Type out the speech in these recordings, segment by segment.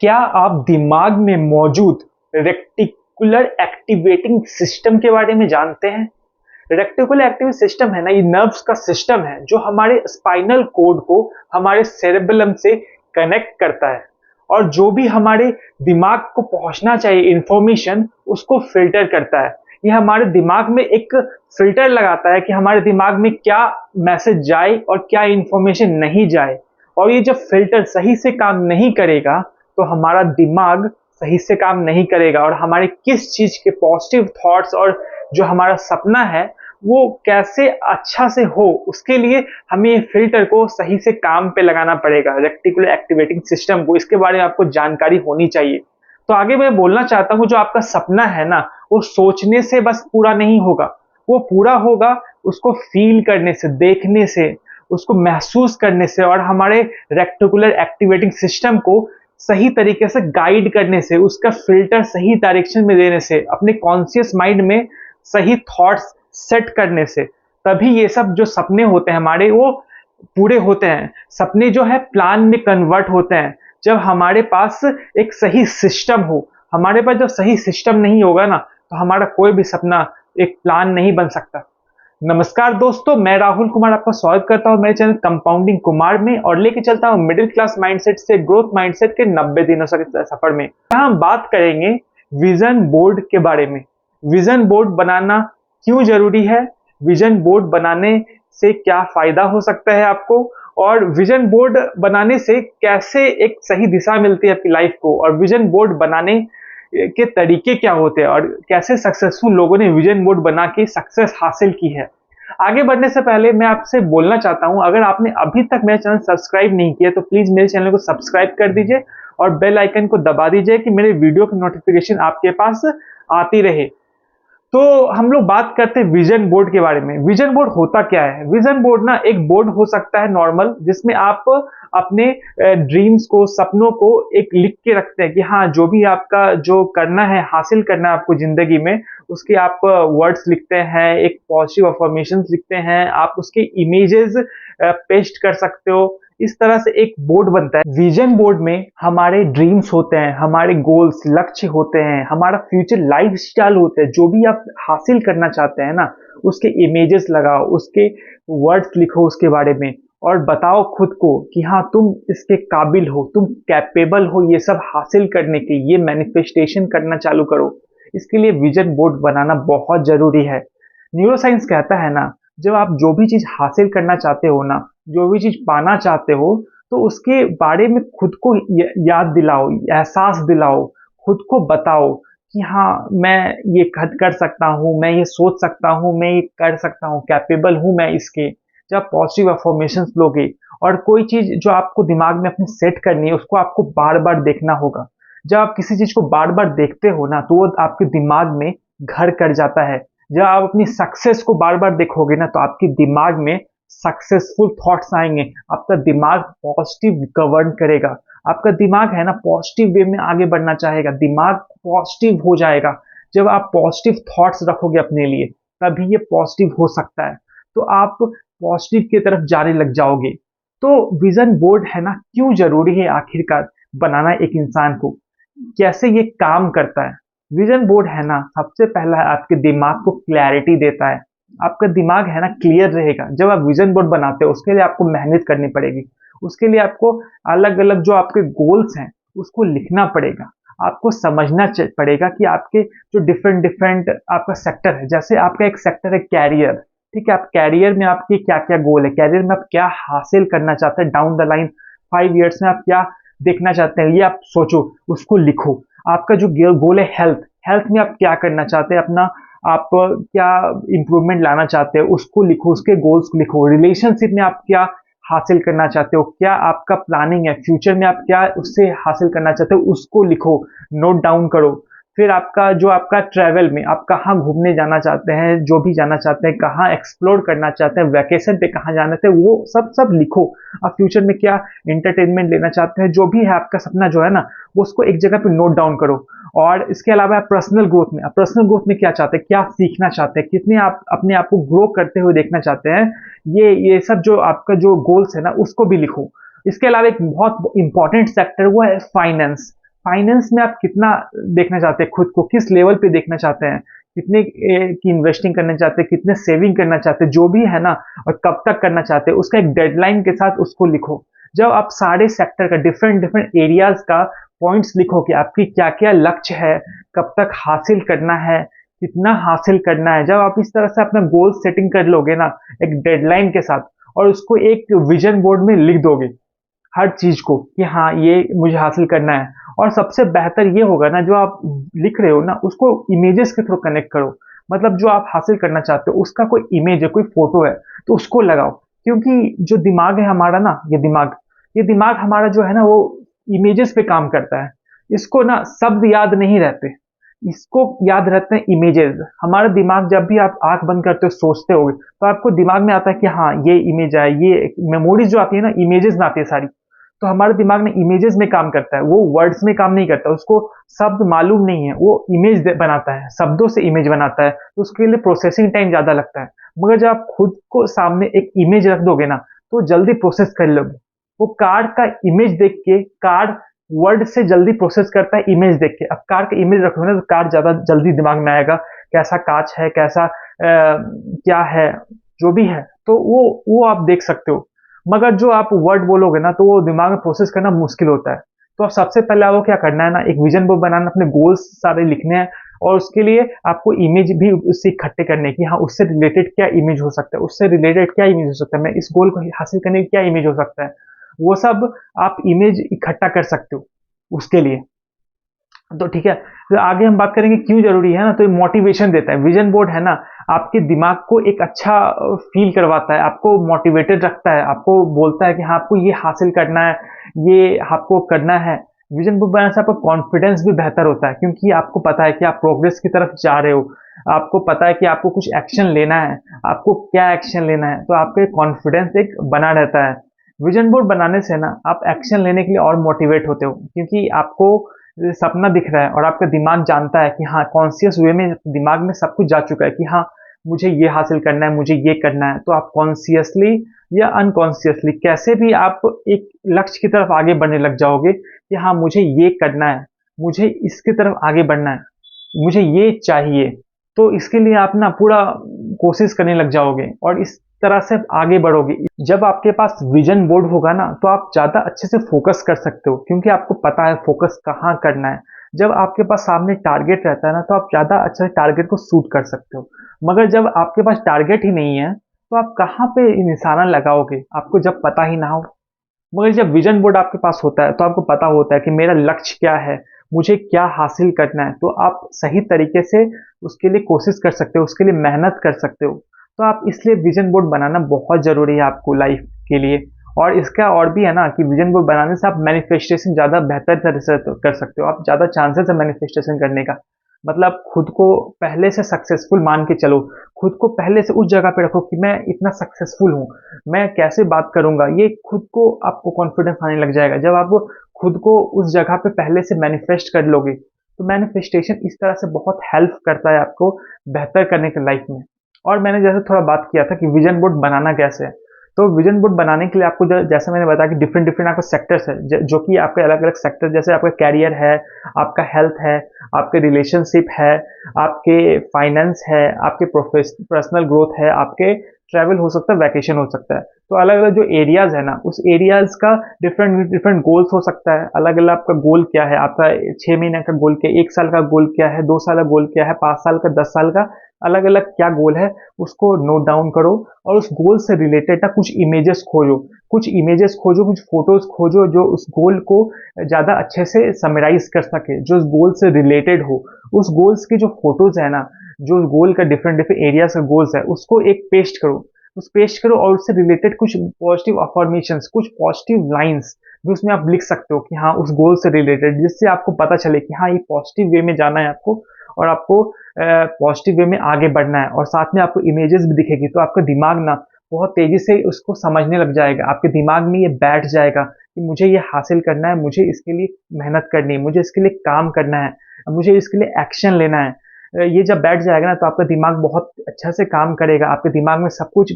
क्या आप दिमाग में मौजूद रेक्टिकुलर एक्टिवेटिंग सिस्टम के बारे में जानते हैं? रेक्टिकुलर एक्टिवेटिंग सिस्टम है ना, ये नर्व्स का सिस्टम है जो हमारे स्पाइनल कोड को हमारे सेरेबेलम से कनेक्ट करता है और जो भी हमारे दिमाग को पहुंचना चाहिए इंफॉर्मेशन उसको फिल्टर करता है। ये हमारे दिमाग में एक फिल्टर लगाता है कि हमारे दिमाग में क्या मैसेज जाए और क्या इंफॉर्मेशन नहीं जाए। और ये जब फिल्टर सही से काम नहीं करेगा तो हमारा दिमाग सही से काम नहीं करेगा और हमारे किस चीज के पॉजिटिव थॉट्स और जो हमारा सपना है वो कैसे अच्छा से हो, उसके लिए हमें ये फिल्टर को सही से काम पे लगाना पड़ेगा, रेक्टिकुलर एक्टिवेटिंग सिस्टम को। इसके बारे में आपको जानकारी होनी चाहिए। तो आगे मैं बोलना चाहता हूँ, जो आपका सपना है ना, वो सोचने से बस पूरा नहीं होगा, वो पूरा होगा उसको फील करने से, देखने से, उसको महसूस करने से और हमारे रेक्टिकुलर एक्टिवेटिंग सिस्टम को सही तरीके से गाइड करने से, उसका फिल्टर सही डायरेक्शन में देने से, अपने कॉन्शियस माइंड में सही थॉट्स सेट करने से, तभी ये सब जो सपने होते हैं हमारे वो पूरे होते हैं। सपने जो है प्लान में कन्वर्ट होते हैं जब हमारे पास एक सही सिस्टम हो। हमारे पास जब सही सिस्टम नहीं होगा ना तो हमारा कोई भी सपना एक प्लान नहीं बन सकता। नमस्कार दोस्तों, मैं राहुल कुमार आपका स्वागत करता हूं मेरे चैनल कंपाउंडिंग कुमार में और लेके चलता हूं मिडिल क्लास माइंडसेट से ग्रोथ माइंडसेट के 90 दिनों के सफर में। यहाँ हम बात करेंगे विजन बोर्ड के बारे में। विजन बोर्ड बनाना क्यों जरूरी है, विजन बोर्ड बनाने से क्या फायदा हो सकता है आपको, और विजन बोर्ड बनाने से कैसे एक सही दिशा मिलती है आपकी लाइफ को, और विजन बोर्ड बनाने के तरीके क्या होते हैं और कैसे सक्सेसफुल लोगों ने विजन बोर्ड बना के सक्सेस हासिल की है। आगे बढ़ने से पहले मैं आपसे बोलना चाहता हूं, अगर आपने अभी तक मेरा चैनल सब्सक्राइब नहीं किया तो प्लीज मेरे चैनल को सब्सक्राइब कर दीजिए और बेल आइकन को दबा दीजिए कि मेरे वीडियो की नोटिफिकेशन आपके पास आती रहे। तो हम लोग बात करते हैं विजन बोर्ड के बारे में। विजन बोर्ड होता क्या है? विजन बोर्ड ना एक बोर्ड हो सकता है नॉर्मल, जिसमें आप अपने ड्रीम्स को, सपनों को एक लिख के रखते हैं कि हाँ, जो भी आपका जो करना है, हासिल करना है आपको जिंदगी में, उसके आप वर्ड्स लिखते हैं, एक पॉजिटिव अफर्मेशंस लिखते हैं, आप उसके इमेजेस पेस्ट कर सकते हो। इस तरह से एक बोर्ड बनता है। विजन बोर्ड में हमारे ड्रीम्स होते हैं, हमारे गोल्स, लक्ष्य होते हैं, हमारा फ्यूचर लाइफ स्टाइल होता है। जो भी आप हासिल करना चाहते हैं ना, उसके इमेजेस लगाओ, उसके वर्ड्स लिखो उसके बारे में और बताओ खुद को कि हाँ, तुम इसके काबिल हो, तुम कैपेबल हो ये सब हासिल करने की। ये मैनिफेस्टेशन करना चालू करो। इसके लिए विजन बोर्ड बनाना बहुत जरूरी है। न्यूरोसाइंस कहता है ना, जब आप जो भी चीज हासिल करना चाहते हो ना, जो भी चीज पाना चाहते हो, तो उसके बारे में खुद को याद दिलाओ, एहसास दिलाओ, खुद को बताओ कि हाँ, मैं ये कर सकता हूँ, मैं ये सोच सकता हूँ, मैं ये कर सकता हूँ, कैपेबल हूँ मैं इसके। जब पॉजिटिव अफर्मेशंस लोगे और कोई चीज जो आपको दिमाग में अपनी सेट करनी है उसको आपको बार बार देखना होगा। जब आप किसी चीज को बार बार देखते हो ना तो वो आपके दिमाग में घर कर जाता है। जब आप अपनी सक्सेस को बार बार देखोगे ना तो आपके दिमाग में सक्सेसफुल थॉट्स आएंगे। आपका दिमाग पॉजिटिव गवर्न करेगा। आपका दिमाग है ना पॉजिटिव वे में आगे बढ़ना चाहेगा, दिमाग पॉजिटिव हो जाएगा। जब आप पॉजिटिव थॉट्स रखोगे अपने लिए तभी ये पॉजिटिव हो सकता है, तो आप पॉजिटिव की तरफ जाने लग जाओगे। तो विजन बोर्ड है ना क्यों जरूरी है आखिरकार बनाना एक इंसान को, कैसे ये काम करता है? विजन बोर्ड है ना, सबसे पहला आपके दिमाग को क्लैरिटी देता है। आपका दिमाग है ना क्लियर रहेगा। जब आप विजन बोर्ड बनाते हो उसके लिए आपको मेहनत करनी पड़ेगी। उसके लिए आपको अलग अलग जो आपके गोल्स हैं उसको लिखना पड़ेगा। आपको समझना पड़ेगा कि आपके जो डिफरेंट डिफरेंट आपका सेक्टर है, जैसे आपका एक सेक्टर है कैरियर, ठीक है, आप कैरियर में आपके क्या क्या गोल है, कैरियर में आप क्या हासिल करना चाहते हैं डाउन द लाइन 5 years में, आप क्या देखना चाहते हैं ये आप सोचो, उसको लिखो। आपका जो गोल है हेल्थ, हेल्थ में आप क्या करना चाहते हैं, अपना आप क्या इंप्रूवमेंट लाना चाहते हो उसको लिखो, उसके गोल्स को लिखो। रिलेशनशिप में आप क्या हासिल करना चाहते हो, क्या आपका प्लानिंग है, फ्यूचर में आप क्या उससे हासिल करना चाहते हो उसको लिखो, नोट डाउन करो। फिर आपका ट्रैवल में आप कहाँ घूमने जाना चाहते हैं, जो भी जाना चाहते हैं, कहाँ एक्सप्लोर करना चाहते हैं, वैकेशन पे कहाँ जाना चाहते हैं, वो सब सब लिखो। आप फ्यूचर में क्या इंटरटेनमेंट लेना चाहते हैं, जो भी है आपका सपना जो है ना, वो उसको एक जगह पे नोट डाउन करो। और इसके अलावा आप पर्सनल ग्रोथ में क्या चाहते हैं, क्या सीखना चाहते हैं, कितने आप अपने आप को ग्रो करते हुए देखना चाहते हैं, ये सब जो आपका जो गोल्स है ना उसको भी लिखो। इसके अलावा एक बहुत इंपॉर्टेंट सेक्टर वो है फाइनेंस। फाइनेंस में आप कितना देखना चाहते हैं, खुद को किस लेवल पे देखना चाहते हैं, कितने की इन्वेस्टिंग करना चाहते हैं, कितने सेविंग करना चाहते हैं, जो भी है ना, और कब तक करना चाहते हैं, उसका एक डेडलाइन के साथ उसको लिखो। जब आप सारे सेक्टर का डिफरेंट डिफरेंट एरियाज का पॉइंट्स लिखो कि आपकी क्या क्या लक्ष्य है, कब तक हासिल करना है, कितना हासिल करना है, जब आप इस तरह से अपना गोल सेटिंग कर लोगे ना एक डेडलाइन के साथ, और उसको एक विजन बोर्ड में लिख दोगे हर चीज को कि हाँ ये मुझे हासिल करना है। और सबसे बेहतर ये होगा ना, जो आप लिख रहे हो ना उसको इमेजेस के थ्रू कनेक्ट करो। मतलब जो आप हासिल करना चाहते हो उसका कोई इमेज है, कोई फोटो है, तो उसको लगाओ। क्योंकि जो दिमाग है हमारा ना, ये दिमाग हमारा जो है ना, वो इमेजेस पे काम करता है। इसको ना शब्द याद नहीं रहते, इसको याद रहते हैं इमेजेस। हमारा दिमाग जब भी आप आंख बंद करते हो सोचते होगे, तो आपको दिमाग में आता है कि हाँ ये इमेज है, ये मेमोरीज जो आती है ना, इमेजेस में आती है सारी। तो हमारा दिमाग ना इमेजेस में काम करता है, वो वर्ड्स में काम नहीं करता। उसको शब्द मालूम नहीं है, वो इमेज बनाता है, शब्दों से इमेज बनाता है, तो उसके लिए प्रोसेसिंग टाइम ज्यादा लगता है। मगर जब आप खुद को सामने एक इमेज रख दोगे ना, तो जल्दी प्रोसेस कर लोगे। वो कार का इमेज देख के, कार वर्ड से जल्दी प्रोसेस करता है इमेज देख के। अब कार का इमेज रखोगे ना, तो कार ज्यादा जल्दी दिमाग में आएगा, कैसा कांच है, कैसा क्या है, जो भी है, तो वो आप देख सकते हो। मगर जो आप वर्ड बोलोगे ना, तो वो दिमाग में प्रोसेस करना मुश्किल होता है। तो आप सबसे पहले आपको क्या करना है ना, एक विजन बोर्ड बनाना, अपने गोल्स सारे लिखने हैं, और उसके लिए आपको इमेज भी उससे इकट्ठे करने हैं कि हाँ उससे रिलेटेड क्या इमेज हो सकता है, उससे रिलेटेड क्या इमेज हो सकता है, मैं इस गोल को हासिल करने की क्या इमेज हो सकता है। वो सब आप इमेज इकट्ठा कर सकते हो उसके लिए। तो ठीक है, तो आगे हम बात करेंगे क्यों जरूरी है ना। तो ये मोटिवेशन देता है, विजन बोर्ड है ना, आपके दिमाग को एक अच्छा फील करवाता है, आपको मोटिवेटेड रखता है, आपको बोलता है कि हाँ आपको ये हासिल करना है, ये आपको करना है। विजन बोर्ड बनाने से आपका कॉन्फिडेंस भी बेहतर होता है, क्योंकि आपको पता है कि आप प्रोग्रेस की तरफ जा रहे हो, आपको पता है कि आपको कुछ एक्शन लेना है, आपको क्या एक्शन लेना है, तो आपके कॉन्फिडेंस एक बना रहता है। विजन बोर्ड बनाने से ना आप एक्शन लेने के लिए और मोटिवेट होते हो, क्योंकि आपको सपना दिख रहा है, और आपका दिमाग जानता है कि हाँ कॉन्शियस वे में दिमाग में सब कुछ जा चुका है कि हाँ मुझे ये हासिल करना है, मुझे ये करना है। तो आप कॉन्शियसली या अनकॉन्शियसली कैसे भी आप एक लक्ष्य की तरफ आगे बढ़ने लग जाओगे कि हाँ मुझे ये करना है, मुझे इसकी तरफ आगे बढ़ना है, मुझे ये चाहिए। तो इसके लिए आप ना पूरा कोशिश करने लग जाओगे, और इस तरह से आगे बढ़ोगे। जब आपके पास विजन बोर्ड होगा ना, तो आप ज्यादा अच्छे से फोकस कर सकते हो, क्योंकि आपको पता है फोकस कहाँ करना है। जब आपके पास सामने टारगेट रहता है ना, तो आप ज्यादा अच्छे से टारगेट को शूट कर सकते हो। मगर जब आपके पास टारगेट ही नहीं है, तो आप कहाँ पे निशाना लगाओगे, आपको जब पता ही ना हो। मगर जब विजन बोर्ड आपके पास होता है, तो आपको पता होता है कि मेरा लक्ष्य क्या है, मुझे क्या हासिल करना है, तो आप सही तरीके से उसके लिए कोशिश कर सकते हो, उसके लिए मेहनत कर सकते हो। तो आप इसलिए विजन बोर्ड बनाना बहुत जरूरी है आपको लाइफ के लिए। और इसका और भी है ना कि विजन बोर्ड बनाने से आप मैनिफेस्टेशन ज्यादा बेहतर तरह से कर सकते हो, आप ज्यादा चांसेस है मैनिफेस्टेशन करने का। मतलब खुद को पहले से सक्सेसफुल मान के चलो, खुद को पहले से उस जगह पे रखो कि मैं इतना सक्सेसफुल हूँ, मैं कैसे बात करूंगा, ये खुद को आपको कॉन्फिडेंस आने लग जाएगा। जब आप खुद को उस जगह पे पहले से मैनिफेस्ट कर लोगे, तो मैनिफेस्टेशन इस तरह से बहुत हेल्प करता है आपको बेहतर करने के लाइफ में। और मैंने जैसे थोड़ा बात किया था कि विजन बोर्ड बनाना कैसे है, तो विजन बोर्ड बनाने के लिए आपको जैसे मैंने बताया कि डिफरेंट डिफरेंट आपके सेक्टर्स है, जो कि आपके अलग अलग सेक्टर, जैसे आपका कैरियर है, आपका हेल्थ है, आपके रिलेशनशिप है, आपके फाइनेंस है, आपके पर्सनल ग्रोथ है, आपके ट्रैवल हो सकता है, वैकेशन हो सकता है। तो अलग अलग जो एरियाज है ना, उस एरियाज का डिफरेंट डिफरेंट गोल्स हो सकता है। अलग अलग आपका गोल क्या है, आपका 6 महीने का गोल क्या है, 1 साल का गोल क्या है, 2 साल का गोल क्या है, 5 साल का, 10 साल का, अलग अलग क्या गोल है, उसको नोट डाउन करो। और उस गोल से रिलेटेड ना कुछ इमेजेस खोजो, कुछ फोटोज खोजो, जो उस गोल को ज्यादा अच्छे से समराइज कर सके, जो उस गोल से रिलेटेड हो। उस गोल्स की जो फोटोज है ना, जो गोल का डिफरेंट डिफरेंट एरियाज का गोल्स है, उसको एक पेस्ट करो, और उससे रिलेटेड कुछ पॉजिटिव अफर्मेशंस, कुछ पॉजिटिव लाइंस भी उसमें आप लिख सकते हो कि हाँ उस गोल से रिलेटेड, जिससे आपको पता चले कि हाँ ये पॉजिटिव वे में जाना है आपको, और आपको पॉजिटिव वे में आगे बढ़ना है। और साथ में आपको इमेजेस भी दिखेगी, तो आपका दिमाग ना बहुत तेजी से उसको समझने लग जाएगा, आपके दिमाग में ये बैठ जाएगा कि मुझे ये हासिल करना है, मुझे इसके लिए मेहनत करनी है, मुझे इसके लिए काम करना है, मुझे इसके लिए एक्शन लेना है। ये जब बैठ जाएगा ना, तो आपका दिमाग बहुत अच्छा से काम करेगा, आपके दिमाग में सब कुछ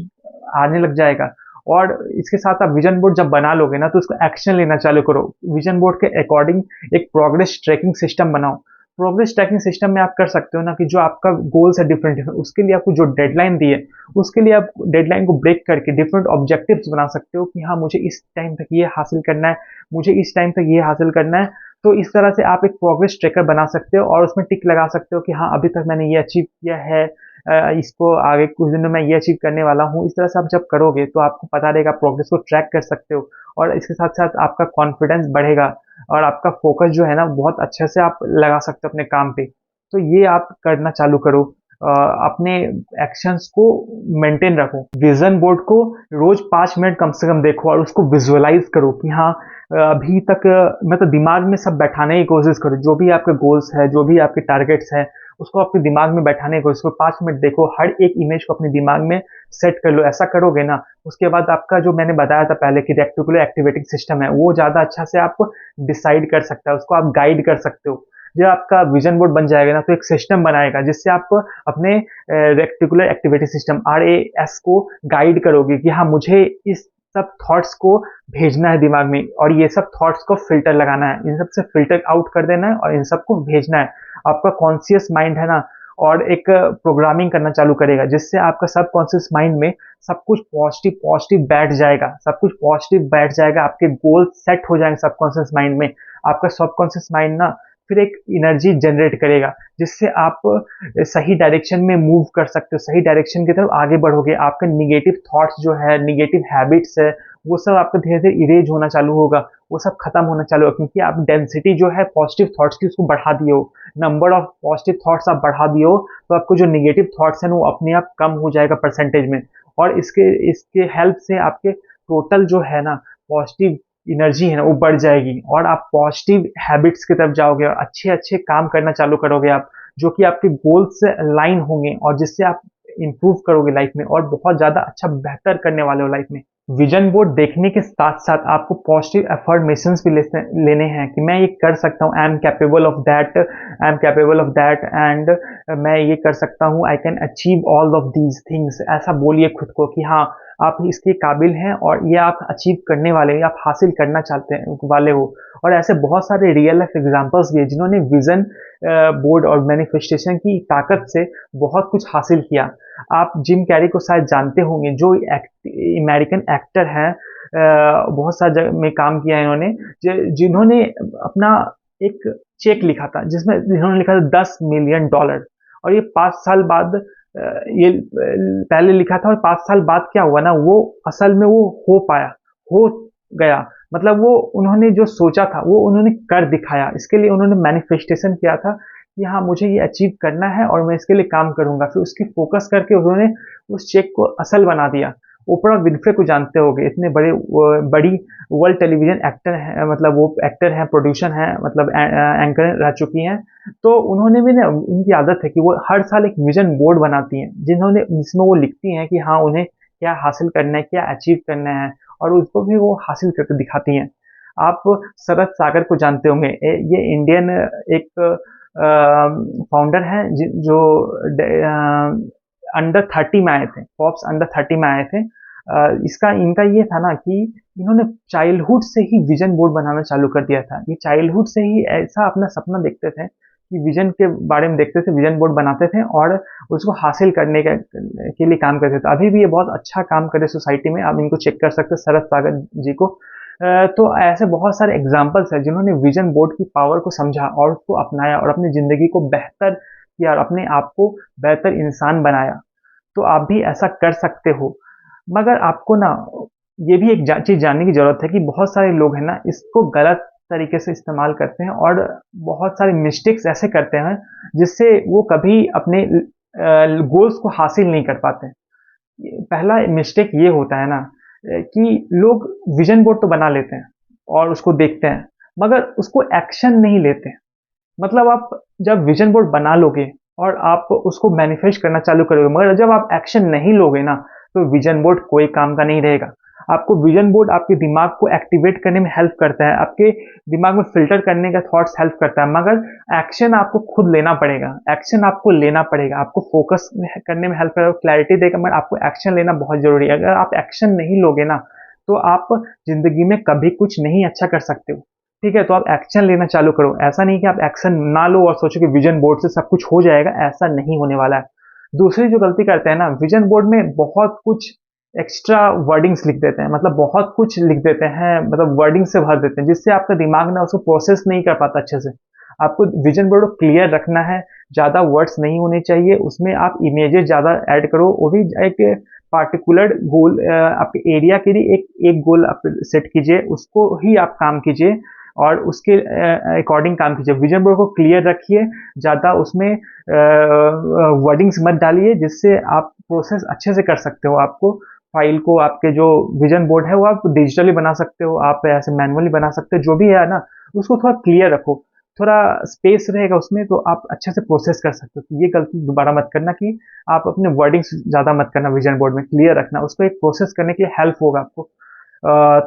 आने लग जाएगा। और इसके साथ आप विजन बोर्ड जब बना लोगे ना तो उसको एक्शन लेना चालू करो। विजन बोर्ड के अकॉर्डिंग एक प्रोग्रेस ट्रैकिंग सिस्टम बनाओ। प्रोग्रेस ट्रैकिंग सिस्टम में आप कर सकते हो ना कि जो आपका गोल्स है डिफरेंट डिफरेंट, उसके लिए आपको जो डेडलाइन दी है उसके लिए आप डेडलाइन को ब्रेक करके डिफरेंट ऑब्जेक्टिव्स बना सकते हो कि हाँ मुझे इस टाइम तक ये हासिल करना है, मुझे इस टाइम तक ये हासिल करना है। तो इस तरह से आप एक प्रोग्रेस ट्रैकर बना सकते हो और उसमें टिक लगा सकते हो कि हाँ अभी तक मैंने ये अचीव किया है, इसको आगे कुछ दिनों में ये अचीव करने वाला हूँ। इस तरह से आप जब करोगे तो आपको पता रहेगा, प्रोग्रेस को ट्रैक कर सकते हो और इसके साथ साथ आपका कॉन्फिडेंस बढ़ेगा और आपका फोकस जो है ना बहुत अच्छे से आप लगा सकते हो अपने काम पे। तो ये आप करना चालू करो। अपने एक्शंस को मेंटेन रखो। विजन बोर्ड को रोज 5 मिनट कम से कम देखो और उसको विजुअलाइज करो कि हाँ अभी तक मतलब दिमाग में सब बैठाने की कोशिश करो। जो भी आपके गोल्स है, जो भी आपके टारगेट्स हैं, उसको आपके दिमाग में बैठाने की कोशिश करो। 5 मिनट देखो, हर एक इमेज को अपने दिमाग में सेट कर लो। ऐसा करोगे ना, उसके बाद आपका जो मैंने बताया था पहले कि रेक्टिकुलर एक्टिवेटिंग सिस्टम है, वो ज्यादा अच्छा से आप डिसाइड कर सकता है, उसको आप गाइड कर सकते हो। जब आपका विजन बोर्ड बन जाएगा ना तो एक सिस्टम बनाएगा जिससे आप अपने रेक्टिकुलर एक्टिविटी सिस्टम RAS को गाइड करोगे कि हाँ मुझे इस सब थॉट्स को भेजना है दिमाग में और ये सब थॉट्स को फिल्टर लगाना है, इन सब से फिल्टर आउट कर देना है और इन सब को भेजना है। आपका कॉन्शियस माइंड है ना, और एक प्रोग्रामिंग करना चालू करेगा जिससे आपका सब कॉन्शियस माइंड में सब कुछ पॉजिटिव पॉजिटिव बैठ जाएगा, सब कुछ पॉजिटिव बैठ जाएगा। आपके गोल सेट हो जाएंगे सब कॉन्शियस माइंड में। आपका सब कॉन्शियस माइंड ना फिर एक एनर्जी जनरेट करेगा जिससे आप सही डायरेक्शन में मूव कर सकते हो, सही डायरेक्शन की तरफ आगे बढ़ोगे। आपका निगेटिव थॉट्स जो है, निगेटिव हैबिट्स है, वो सब आपका धीरे धीरे इरेज होना चालू होगा, वो सब खत्म होना चालू होगा क्योंकि आप डेंसिटी जो है पॉजिटिव थॉट्स की उसको बढ़ा दिए हो। नंबर ऑफ पॉजिटिव थॉट्स आप बढ़ा दिए हो तो आपको जो निगेटिव थॉट्स हैं वो अपने आप कम हो जाएगा परसेंटेज में। और इसके इसके हेल्प से आपके टोटल जो है ना पॉजिटिव एनर्जी है ना वो बढ़ जाएगी और आप पॉजिटिव हैबिट्स की तरफ जाओगे और अच्छे अच्छे काम करना चालू करोगे आप, जो कि आपके गोल्स से अलाइन होंगे और जिससे आप इंप्रूव करोगे लाइफ में और बहुत ज्यादा अच्छा बेहतर करने वाले हो लाइफ में। विजन बोर्ड देखने के साथ साथ आपको पॉजिटिव अफर्मेशंस भी लेने हैं कि मैं ये कर सकता हूँ, I am capable of that, I am capable of that and मैं ये कर सकता हूँ, I can achieve all of these things. ऐसा बोलिए खुद को कि हाँ आप इसके काबिल हैं और ये आप अचीव करने वाले हैं, आप हासिल करना चाहते हैं वाले हो। और ऐसे बहुत सारे रियल लाइफ एग्जांपल्स भी है जिन्होंने विजन बोर्ड और मैनिफेस्टेशन की ताकत से बहुत कुछ हासिल किया। आप जिम कैरी को शायद जानते होंगे, जो अमेरिकन एक्टर हैं, बहुत सारे जगह में काम किया है इन्होंने, जिन्होंने अपना एक चेक लिखा था जिसमें इन्होंने लिखा था $10 मिलियन। और ये 5 साल बाद ये पहले लिखा था और 5 साल बाद क्या हुआ ना, वो असल में वो हो पाया, हो गया। मतलब वो उन्होंने जो सोचा था वो उन्होंने कर दिखाया। इसके लिए उन्होंने मैनिफेस्टेशन किया था कि हाँ मुझे ये अचीव करना है और मैं इसके लिए काम करूंगा। फिर उसकी फोकस करके उन्होंने उस चेक को असल बना दिया। ओपरा विनफ्रे को जानते होंगे, इतने बड़ी वर्ल्ड टेलीविजन एक्टर है, मतलब वो एक्टर है, प्रोड्यूसर है, मतलब एंकर रह चुकी हैं। तो उन्होंने भी ना, उनकी आदत है कि वो हर साल एक विजन बोर्ड बनाती हैं जिसमें वो लिखती हैं कि हाँ उन्हें क्या हासिल करना है, क्या अचीव करना है और उसको भी वो हासिल करके दिखाती हैं। आप शरद सागर को जानते होंगे, ये इंडियन एक फाउंडर है जो अंडर 30 में आए थे, फॉर्ब्स अंडर 30 में आए थे। इसका इनका ये था ना कि इन्होंने चाइल्डहुड से ही विजन बोर्ड बनाना चालू कर दिया था। ये चाइल्डहुड से ही ऐसा अपना सपना देखते थे कि विजन के बारे में देखते थे, विजन बोर्ड बनाते थे और उसको हासिल करने के लिए काम करते थे। अभी भी ये बहुत अच्छा काम करे सोसाइटी में, आप इनको चेक कर सकते हैं, शरद सागर जी को। तो ऐसे बहुत सारे एग्जाम्पल्स हैं जिन्होंने विजन बोर्ड की पावर को समझा और उसको अपनाया और अपनी जिंदगी को बेहतर किया और अपने आप को बेहतर इंसान बनाया। तो आप भी ऐसा कर सकते हो। मगर आपको ना ये भी एक चीज जानने की जरूरत है कि बहुत सारे लोग हैं ना इसको गलत तरीके से इस्तेमाल करते हैं और बहुत सारे मिस्टेक्स ऐसे करते हैं जिससे वो कभी अपने गोल्स को हासिल नहीं कर पाते। पहला मिस्टेक ये होता है ना कि लोग विजन बोर्ड तो बना लेते हैं और उसको देखते हैं मगर उसको एक्शन नहीं लेते। मतलब आप जब विजन बोर्ड बना लोगे और आप उसको मैनिफेस्ट करना चालू करोगे मगर जब आप एक्शन नहीं लोगे ना तो विजन बोर्ड कोई काम का नहीं रहेगा। आपको विजन बोर्ड आपके दिमाग को एक्टिवेट करने में हेल्प करता है, आपके दिमाग में फिल्टर करने का थॉट्स हेल्प करता है, मगर एक्शन आपको खुद लेना पड़ेगा, एक्शन आपको लेना पड़ेगा, आपको फोकस करने में हेल्प करेगा, क्लैरिटी देगा, मगर आपको एक्शन लेना बहुत जरूरी है। अगर आप एक्शन नहीं लोगे ना तो आप जिंदगी में कभी कुछ नहीं अच्छा कर सकते हो। ठीक है, तो आप एक्शन लेना चालू करो। ऐसा नहीं कि आप एक्शन ना लो और सोचो कि विजन बोर्ड से सब कुछ हो जाएगा, ऐसा नहीं होने वाला है। दूसरी जो गलती करते हैं ना, विजन बोर्ड में बहुत कुछ एक्स्ट्रा वर्डिंग्स लिख देते हैं, मतलब बहुत कुछ लिख देते हैं, मतलब वर्डिंग से भर देते हैं, जिससे आपका दिमाग ना उसको प्रोसेस नहीं कर पाता अच्छे से। आपको विजन बोर्ड को क्लियर रखना है, ज़्यादा वर्ड्स नहीं होने चाहिए, उसमें आप इमेजेस ज़्यादा ऐड करो, वो भी एक पार्टिकुलर गोल आपके एरिया के लिए एक एक गोल आप सेट कीजिए, उसको ही आप काम कीजिए और उसके अकॉर्डिंग काम कीजिए। विजन बोर्ड को क्लियर रखिए, ज़्यादा उसमें वर्डिंग्स मत डालिए, जिससे आप प्रोसेस अच्छे से कर सकते हो। आपको फाइल को, आपके जो विजन बोर्ड है वो आप डिजिटली बना सकते हो, आप ऐसे मैनुअली बना सकते हो, जो भी है ना उसको थोड़ा क्लियर रखो, थोड़ा स्पेस रहेगा उसमें तो आप अच्छे से प्रोसेस कर सकते हो। तो ये गलती दोबारा मत करना कि आप अपने वर्डिंग्स ज़्यादा मत करना, विजन बोर्ड में क्लियर रखना, उसको एक प्रोसेस करने के लिए हेल्प होगा आपको।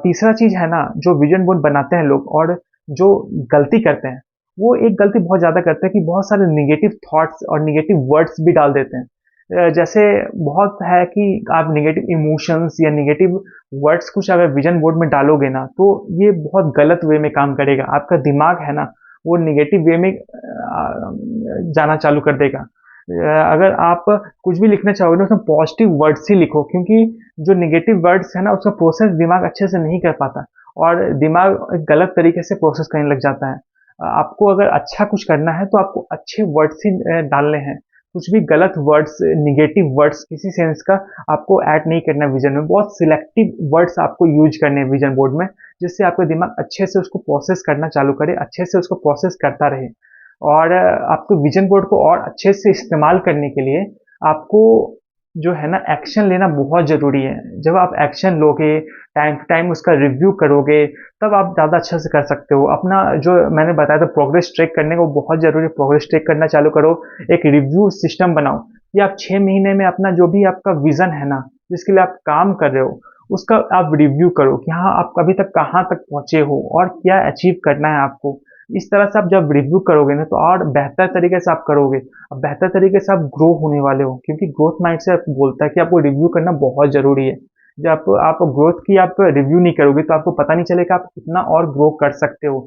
तीसरा चीज है ना, जो विजन बोर्ड बनाते हैं लोग और जो गलती करते हैं, वो एक गलती बहुत ज्यादा करते हैं कि बहुत सारे निगेटिव थॉट्स और निगेटिव वर्ड्स भी डाल देते हैं। जैसे बहुत है कि आप निगेटिव इमोशंस या निगेटिव वर्ड्स कुछ अगर विजन बोर्ड में डालोगे ना तो ये बहुत गलत वे में काम करेगा। आपका दिमाग है ना वो निगेटिव वे में जाना चालू कर देगा। अगर आप कुछ भी लिखना चाहोगे ना उसमें पॉजिटिव वर्ड्स ही लिखो, क्योंकि जो निगेटिव वर्ड्स है ना उसका प्रोसेस दिमाग अच्छे से नहीं कर पाता और दिमाग एक गलत तरीके से प्रोसेस करने लग जाता है। आपको अगर अच्छा कुछ करना है तो आपको अच्छे वर्ड्स ही डालने हैं, कुछ भी गलत वर्ड्स, निगेटिव वर्ड्स किसी सेंस का आपको ऐड नहीं करना है विजन में। बहुत सिलेक्टिव वर्ड्स आपको यूज करने हैं विजन बोर्ड में, जिससे आपका दिमाग अच्छे से उसको प्रोसेस करना चालू करे, अच्छे से उसको प्रोसेस करता रहे। और आपको विजन बोर्ड को और अच्छे से इस्तेमाल करने के लिए आपको जो है ना एक्शन लेना बहुत ज़रूरी है। जब आप एक्शन लोगे, टाइम टू टाइम उसका रिव्यू करोगे, तब आप ज़्यादा अच्छे से कर सकते हो। अपना जो मैंने बताया था प्रोग्रेस ट्रैक करने को, बहुत ज़रूरी है, प्रोग्रेस ट्रैक करना चालू करो। एक रिव्यू सिस्टम बनाओ कि आप 6 महीने में अपना जो भी आपका विज़न है ना, जिसके लिए आप काम कर रहे हो, उसका आप रिव्यू करो कि हाँ आप अभी तक कहाँ तक पहुँचे हो और क्या अचीव करना है आपको। इस तरह से आप जब रिव्यू करोगे ना तो और बेहतर तरीके से आप करोगे, अब बेहतर तरीके से आप ग्रो होने वाले हो, क्योंकि ग्रोथ माइंडसेट बोलता है कि आपको रिव्यू करना बहुत ज़रूरी है। जब आप ग्रोथ की आप रिव्यू नहीं करोगे तो आपको पता नहीं चलेगा आप कितना और ग्रो कर सकते हो।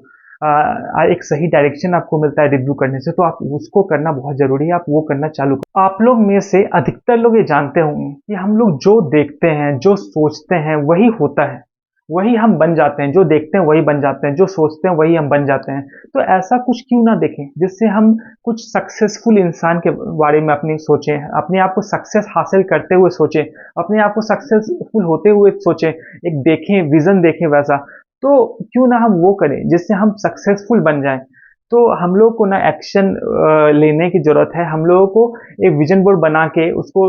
एक सही डायरेक्शन आपको मिलता है रिव्यू करने से, तो आप उसको करना बहुत ज़रूरी है, आप वो करना चालू करो। आप लोग में से अधिकतर लोग ये जानते होंगे कि हम लोग जो देखते हैं, जो सोचते हैं वही होता है, वही हम बन जाते हैं, जो देखते हैं वही बन जाते हैं, जो सोचते हैं वही हम बन जाते हैं। तो ऐसा कुछ क्यों ना देखें जिससे हम कुछ सक्सेसफुल इंसान के बारे में अपनी सोचें, अपने आप को सक्सेस हासिल करते हुए सोचें, अपने आप को सक्सेसफुल होते हुए सोचें, एक देखें, विजन देखें वैसा। तो क्यों ना हम वो करें जिससे हम सक्सेसफुल बन जाएं। तो हम लोग को ना एक्शन लेने की जरूरत है, हम लोगों को एक विजन बोर्ड बना के उसको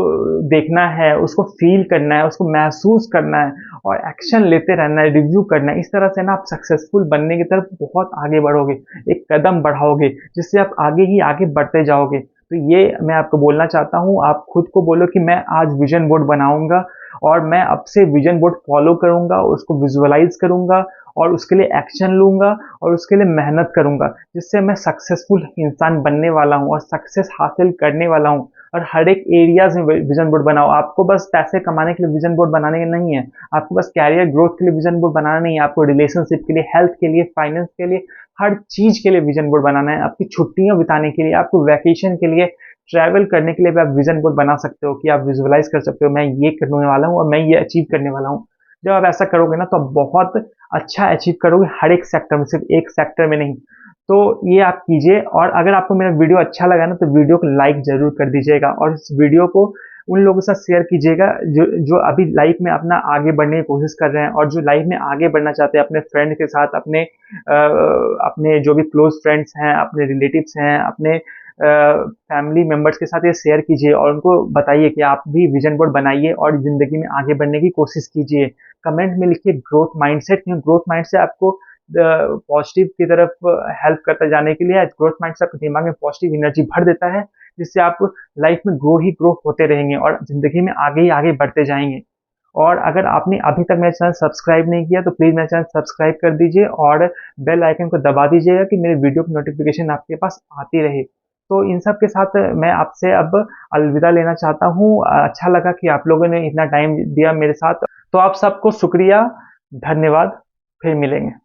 देखना है, उसको फील करना है, उसको महसूस करना है और एक्शन लेते रहना है, रिव्यू करना है। इस तरह से ना आप सक्सेसफुल बनने की तरफ बहुत आगे बढ़ोगे, एक कदम बढ़ाओगे, जिससे आप आगे ही आगे बढ़ते जाओगे। तो ये मैं आपको बोलना चाहता हूँ, आप खुद को बोलो कि मैं आज विजन बोर्ड बनाऊंगा और मैं अब से विजन बोर्ड फॉलो करूंगा, उसको विजुअलाइज करूंगा और उसके लिए एक्शन लूंगा और उसके लिए मेहनत करूंगा, जिससे मैं सक्सेसफुल इंसान बनने वाला हूँ और सक्सेस हासिल करने वाला हूँ। और हर एक एरियाज में विजन बोर्ड बनाओ। आपको बस पैसे कमाने के लिए विजन बोर्ड बनाने के नहीं है, आपको बस कैरियर ग्रोथ के लिए विजन बोर्ड बनाना नहीं है, आपको रिलेशनशिप के लिए, हेल्थ के लिए, फाइनेंस के लिए, हर चीज के लिए विजन बोर्ड बनाना है। आपकी छुट्टियां बिताने के लिए, आपको वैकेशन के लिए, ट्रैवल करने के लिए भी आप विजन बोर्ड बना सकते हो कि आप विजुअलाइज कर सकते हो मैं ये करने वाला हूँ और मैं ये अचीव करने वाला हूँ। जब आप ऐसा करोगे ना तो आप बहुत अच्छा अचीव करोगे हर एक सेक्टर में, सिर्फ एक सेक्टर में नहीं। तो ये आप कीजिए। और अगर आपको मेरा वीडियो अच्छा लगा ना तो वीडियो को लाइक जरूर कर दीजिएगा और इस वीडियो को उन लोगों के साथ शेयर कीजिएगा जो जो अभी लाइफ में अपना आगे बढ़ने की कोशिश कर रहे हैं और जो लाइफ में आगे बढ़ना चाहते हैं, अपने फ्रेंड के साथ, अपने जो भी क्लोज फ्रेंड्स हैं, अपने रिलेटिव्स हैं, अपने फैमिली मेंबर्स के साथ ये शेयर कीजिए और उनको बताइए कि आप भी विजन बोर्ड बनाइए और जिंदगी में आगे बढ़ने की कोशिश कीजिए। कमेंट में लिखिए ग्रोथ माइंडसेट, क्योंकि ग्रोथ माइंडसेट आपको पॉजिटिव की तरफ हेल्प करता जाने के लिए, ग्रोथ माइंडसेट आपके दिमाग में पॉजिटिव एनर्जी भर देता है, जिससे आप लाइफ में ग्रो ही ग्रो होते रहेंगे और जिंदगी में आगे ही आगे बढ़ते जाएंगे। और अगर आपने अभी तक मेरा चैनल सब्सक्राइब नहीं किया तो प्लीज़ मेरा चैनल सब्सक्राइब कर दीजिए और बेल आइकन को दबा दीजिएगा कि मेरे वीडियो की नोटिफिकेशन आपके पास आती रहे। तो इन सब के साथ मैं आपसे अब अलविदा लेना चाहता हूँ। अच्छा लगा कि आप लोगों ने इतना टाइम दिया मेरे साथ। तो आप सबको शुक्रिया, धन्यवाद, फिर मिलेंगे।